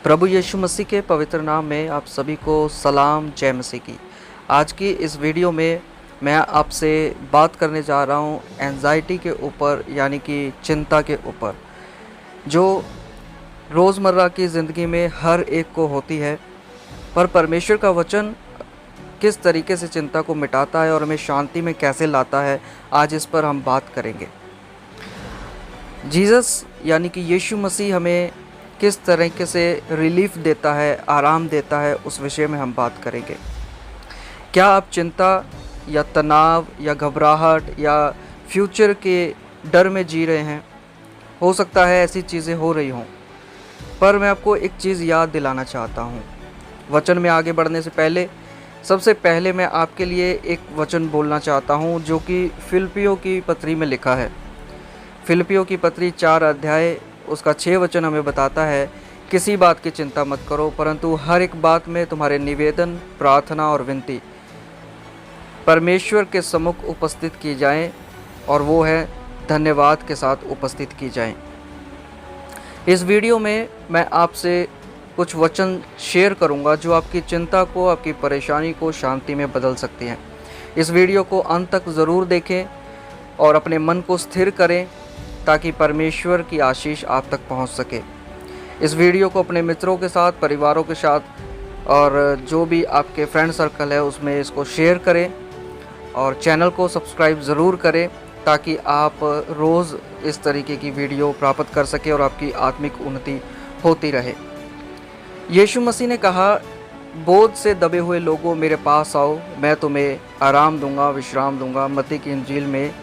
प्रभु यीशु मसीह के पवित्र नाम में आप सभी को सलाम, जय मसीह की। आज की इस वीडियो में मैं आपसे बात करने जा रहा हूँ एंजाइटी के ऊपर, यानी कि चिंता के ऊपर, जो रोज़मर्रा की ज़िंदगी में हर एक को होती है। पर परमेश्वर का वचन किस तरीके से चिंता को मिटाता है और हमें शांति में कैसे लाता है, आज इस पर हम बात करेंगे। जीसस यानी कि यीशु मसीह हमें किस तरीके से रिलीफ देता है, आराम देता है, उस विषय में हम बात करेंगे। क्या आप चिंता या तनाव या घबराहट या फ्यूचर के डर में जी रहे हैं? हो सकता है ऐसी चीज़ें हो रही हों, पर मैं आपको एक चीज़ याद दिलाना चाहता हूँ। वचन में आगे बढ़ने से पहले सबसे पहले मैं आपके लिए एक वचन बोलना चाहता हूँ, जो कि फिलिप्पियों की पत्री में लिखा है। फिलिप्पियों की पत्री 4 अध्याय उसका 6 वचन हमें बताता है, किसी बात की चिंता मत करो, परंतु हर एक बात में तुम्हारे निवेदन, प्रार्थना और विनती परमेश्वर के सम्मुख उपस्थित की जाएं, और वो है धन्यवाद के साथ उपस्थित की जाएं। इस वीडियो में मैं आपसे कुछ वचन शेयर करूंगा जो आपकी चिंता को, आपकी परेशानी को शांति में बदल सकती हैं। इस वीडियो को अंत तक ज़रूर देखें और अपने मन को स्थिर करें, ताकि परमेश्वर की आशीष आप तक पहुंच सके। इस वीडियो को अपने मित्रों के साथ, परिवारों के साथ और जो भी आपके फ्रेंड सर्कल है उसमें इसको शेयर करें, और चैनल को सब्सक्राइब ज़रूर करें, ताकि आप रोज़ इस तरीके की वीडियो प्राप्त कर सकें और आपकी आत्मिक उन्नति होती रहे। यीशु मसीह ने कहा, बोझ से दबे हुए लोगों मेरे पास आओ, मैं तुम्हें आराम दूंगा, विश्राम दूंगा। मत्ती की इंजील में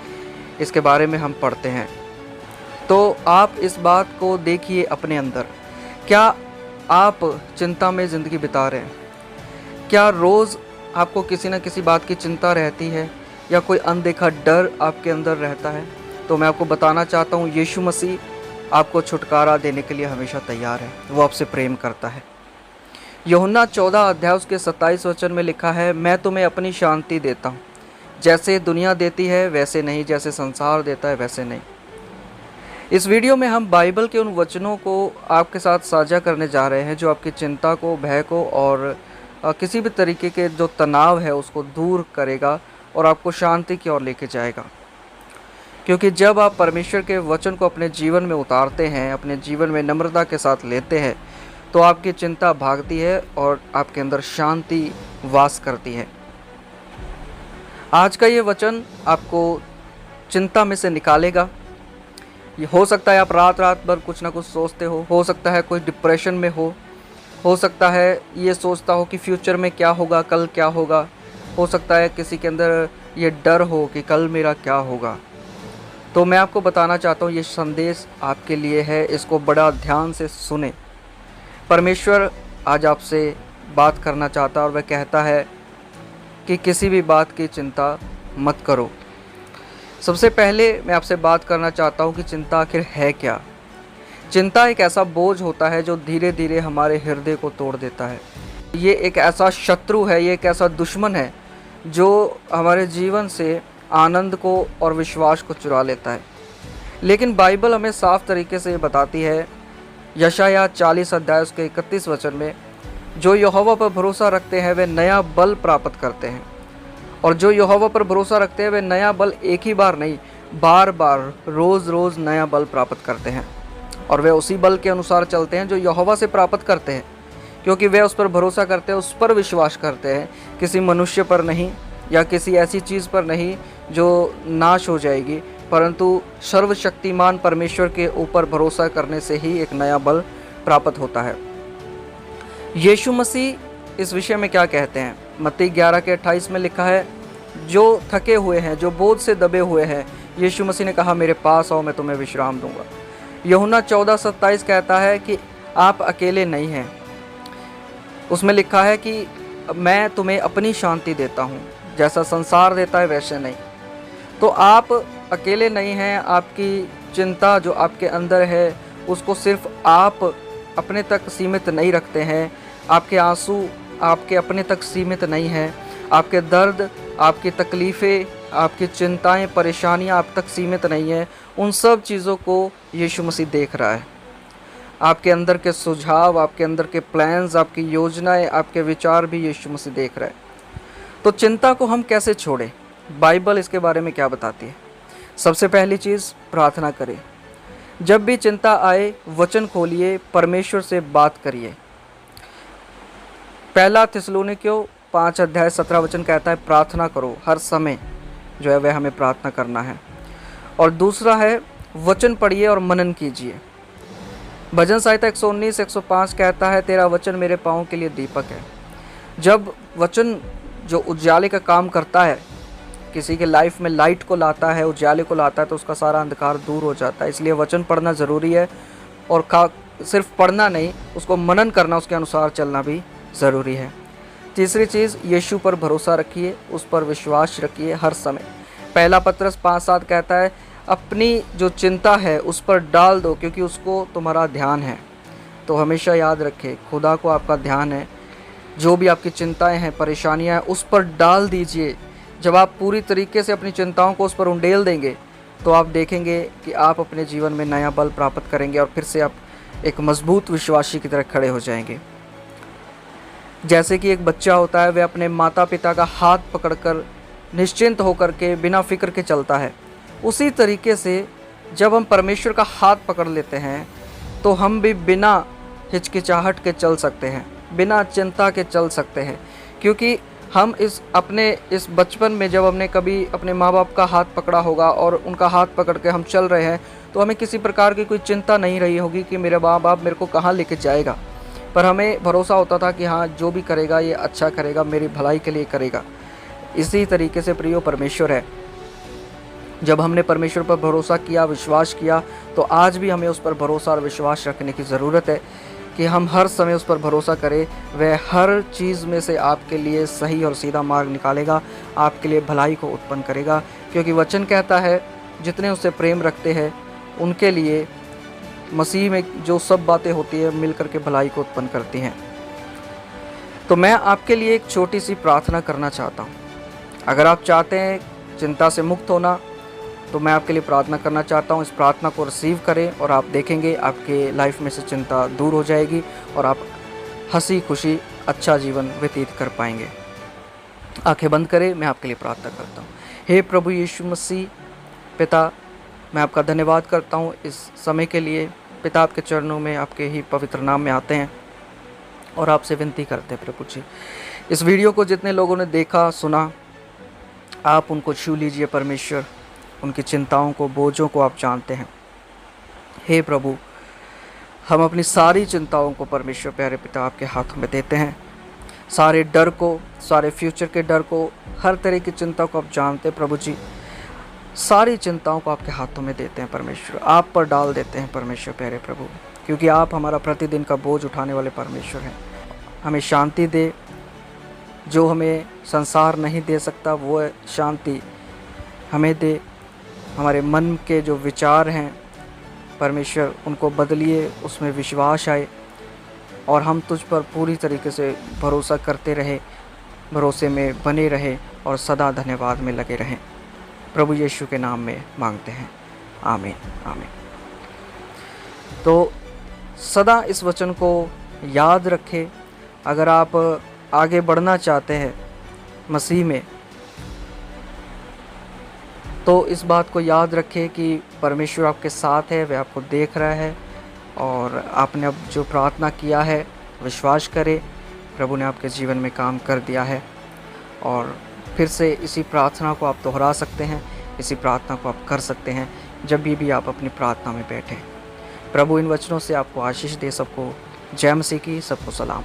इसके बारे में हम पढ़ते हैं। तो आप इस बात को देखिए अपने अंदर। क्या आप चिंता में ज़िंदगी बिता रहे हैं? क्या रोज़ आपको किसी न किसी बात की चिंता रहती है, या कोई अनदेखा डर आपके अंदर रहता है? तो मैं आपको बताना चाहता हूँ, यीशु मसीह आपको छुटकारा देने के लिए हमेशा तैयार है। वो आपसे प्रेम करता है। यूहन्ना 14 अध्याय उसके 27 वचन में लिखा है, मैं तुम्हें अपनी शांति देता हूँ, जैसे दुनिया देती है वैसे नहीं, जैसे संसार देता है वैसे नहीं। इस वीडियो में हम बाइबल के उन वचनों को आपके साथ साझा करने जा रहे हैं, जो आपकी चिंता को, भय को और किसी भी तरीके के जो तनाव है उसको दूर करेगा और आपको शांति की ओर लेके जाएगा। क्योंकि जब आप परमेश्वर के वचन को अपने जीवन में उतारते हैं, अपने जीवन में नम्रता के साथ लेते हैं, तो आपकी चिंता भागती है और आपके अंदर शांति वास करती है। आज का ये वचन आपको चिंता में से निकालेगा। ये हो सकता है आप रात रात भर कुछ ना कुछ सोचते हो सकता है कोई डिप्रेशन में हो सकता है ये सोचता हो कि फ्यूचर में क्या होगा, कल क्या होगा। हो सकता है किसी के अंदर ये डर हो कि कल मेरा क्या होगा। तो मैं आपको बताना चाहता हूँ, ये संदेश आपके लिए है, इसको बड़ा ध्यान से सुने। परमेश्वर आज आपसे बात करना चाहता है, और वह कहता है कि किसी भी बात की चिंता मत करो। सबसे पहले मैं आपसे बात करना चाहता हूँ कि चिंता आखिर है क्या। चिंता एक ऐसा बोझ होता है जो धीरे धीरे हमारे हृदय को तोड़ देता है। ये एक ऐसा शत्रु है, ये एक ऐसा दुश्मन है जो हमारे जीवन से आनंद को और विश्वास को चुरा लेता है। लेकिन बाइबल हमें साफ तरीके से बताती है, यशायाह 40 अध्याय उसके 31 वचन में, जो यहोवा पर भरोसा रखते हैं वे नया बल प्राप्त करते हैं। और जो यहोवा पर भरोसा रखते हैं वे नया बल एक ही बार नहीं, बार बार, रोज़ रोज़ नया बल प्राप्त करते हैं। और वे उसी बल के अनुसार चलते हैं जो यहोवा से प्राप्त करते हैं, क्योंकि वे उस पर भरोसा करते हैं, उस पर विश्वास करते हैं, किसी मनुष्य पर नहीं, या किसी ऐसी चीज़ पर नहीं जो नाश हो जाएगी, परंतु सर्वशक्तिमान परमेश्वर के ऊपर भरोसा करने से ही एक नया बल प्राप्त होता है। यीशु मसीह इस विषय में क्या कहते हैं? मत्ती 11 के 28 में लिखा है, जो थके हुए हैं, जो बोझ से दबे हुए हैं, यीशु मसीह ने कहा, मेरे पास आओ, मैं तुम्हें विश्राम दूंगा। यूहन्ना 14:27 कहता है कि आप अकेले नहीं हैं। उसमें लिखा है कि मैं तुम्हें अपनी शांति देता हूँ, जैसा संसार देता है वैसे नहीं। तो आप अकेले नहीं हैं। आपकी चिंता जो आपके अंदर है उसको सिर्फ आप अपने तक सीमित नहीं रखते हैं। आपके आंसू आपके अपने तक सीमित नहीं हैं। आपके दर्द, आपकी तकलीफ़ें, आपकी चिंताएं, परेशानियां आप तक सीमित नहीं हैं। उन सब चीज़ों को यीशु मसीह देख रहा है। आपके अंदर के सुझाव, आपके अंदर के प्लान्स, आपकी योजनाएं, आपके विचार भी यीशु मसीह देख रहा है। तो चिंता को हम कैसे छोड़ें? बाइबल इसके बारे में क्या बताती है? सबसे पहली चीज़, प्रार्थना करें। जब भी चिंता आए, वचन खोलिए, परमेश्वर से बात करिए। पहला थिस्सलुनीकियों 5:17 कहता है, प्रार्थना करो, हर समय जो है वह हमें प्रार्थना करना है। और दूसरा है, वचन पढ़िए और मनन कीजिए। भजन संहिता 119:105 कहता है, तेरा वचन मेरे पाँव के लिए दीपक है। जब वचन जो उजाले का काम करता है, किसी के लाइफ में लाइट को लाता है, उजाले को लाता है, तो उसका सारा अंधकार दूर हो जाता है। इसलिए वचन पढ़ना ज़रूरी है, और सिर्फ पढ़ना नहीं, उसको मनन करना, उसके अनुसार चलना भी ज़रूरी है। तीसरी चीज़, यीशु पर भरोसा रखिए, उस पर विश्वास रखिए हर समय। पहला पत्रस 5:7 कहता है, अपनी जो चिंता है उस पर डाल दो, क्योंकि उसको तुम्हारा ध्यान है। तो हमेशा याद रखें, खुदा को आपका ध्यान है। जो भी आपकी चिंताएं हैं, परेशानियां हैं, उस पर डाल दीजिए। जब आप पूरी तरीके से अपनी चिंताओं को उस पर उंडेल देंगे, तो आप देखेंगे कि आप अपने जीवन में नया बल प्राप्त करेंगे, और फिर से आप एक मजबूत विश्वासी की तरह खड़े हो जाएंगे। जैसे कि एक बच्चा होता है, वह अपने माता पिता का हाथ पकड़कर निश्चिंत होकर के बिना फिक्र के चलता है। उसी तरीके से जब हम परमेश्वर का हाथ पकड़ लेते हैं, तो हम भी बिना हिचकिचाहट के चल सकते हैं, बिना चिंता के चल सकते हैं। क्योंकि हम इस बचपन में जब हमने कभी अपने माँ बाप का हाथ पकड़ा होगा और उनका हाथ पकड़ के हम चल रहे हैं, तो हमें किसी प्रकार की कोई चिंता नहीं रही होगी कि मेरे माँ बाप मेरे को कहाँ लेके जाएगा। पर हमें भरोसा होता था कि हाँ, जो भी करेगा ये अच्छा करेगा, मेरी भलाई के लिए करेगा। इसी तरीके से प्रियो परमेश्वर है। जब हमने परमेश्वर पर भरोसा किया, विश्वास किया, तो आज भी हमें उस पर भरोसा और विश्वास रखने की ज़रूरत है कि हम हर समय उस पर भरोसा करें। वह हर चीज़ में से आपके लिए सही और सीधा मार्ग निकालेगा, आपके लिए भलाई को उत्पन्न करेगा। क्योंकि वचन कहता है, जितने उससे प्रेम रखते हैं उनके लिए मसीह में जो सब बातें होती है मिल करके भलाई को उत्पन्न करती हैं। तो मैं आपके लिए एक छोटी सी प्रार्थना करना चाहता हूँ। अगर आप चाहते हैं चिंता से मुक्त होना, तो मैं आपके लिए प्रार्थना करना चाहता हूँ। इस प्रार्थना को रिसीव करें और आप देखेंगे आपके लाइफ में से चिंता दूर हो जाएगी और आप हंसी खुशी अच्छा जीवन व्यतीत कर पाएंगे। आंखें बंद करें, मैं आपके लिए प्रार्थना करता हूँ। हे प्रभु यीशु मसीह, पिता, मैं आपका धन्यवाद करता हूँ इस समय के लिए। पिता, आपके चरणों में, आपके ही पवित्र नाम में आते हैं और आपसे विनती करते हैं प्रभु जी, इस वीडियो को जितने लोगों ने देखा, सुना, आप उनको छू लीजिए परमेश्वर। उनकी चिंताओं को, बोझों को आप जानते हैं। हे प्रभु, हम अपनी सारी चिंताओं को परमेश्वर प्यारे पिता आपके हाथों में देते हैं। सारे डर को, सारे फ्यूचर के डर को, हर तरह की चिंता को आप जानते हैं प्रभु जी। सारी चिंताओं को आपके हाथों में देते हैं परमेश्वर, आप पर डाल देते हैं परमेश्वर प्यारे प्रभु, क्योंकि आप हमारा प्रतिदिन का बोझ उठाने वाले परमेश्वर हैं। हमें शांति दे, जो हमें संसार नहीं दे सकता वो शांति हमें दे। हमारे मन के जो विचार हैं परमेश्वर, उनको बदलिए, उसमें विश्वास आए और हम तुझ पर पूरी तरीके से भरोसा करते रहे, भरोसे में बने रहे और सदा धन्यवाद में लगे रहें। प्रभु यीशु के नाम में मांगते हैं, आमीन, आमीन। तो सदा इस वचन को याद रखें। अगर आप आगे बढ़ना चाहते हैं मसीह में, तो इस बात को याद रखें कि परमेश्वर आपके साथ है, वह आपको देख रहा है। और आपने अब जो प्रार्थना किया है, विश्वास करें, प्रभु ने आपके जीवन में काम कर दिया है। और फिर से इसी प्रार्थना को आप दोहरा सकते हैं, इसी प्रार्थना को आप कर सकते हैं जब भी आप अपनी प्रार्थना में बैठें। प्रभु इन वचनों से आपको आशीष दे। सबको जय मसीह की, सबको सलाम।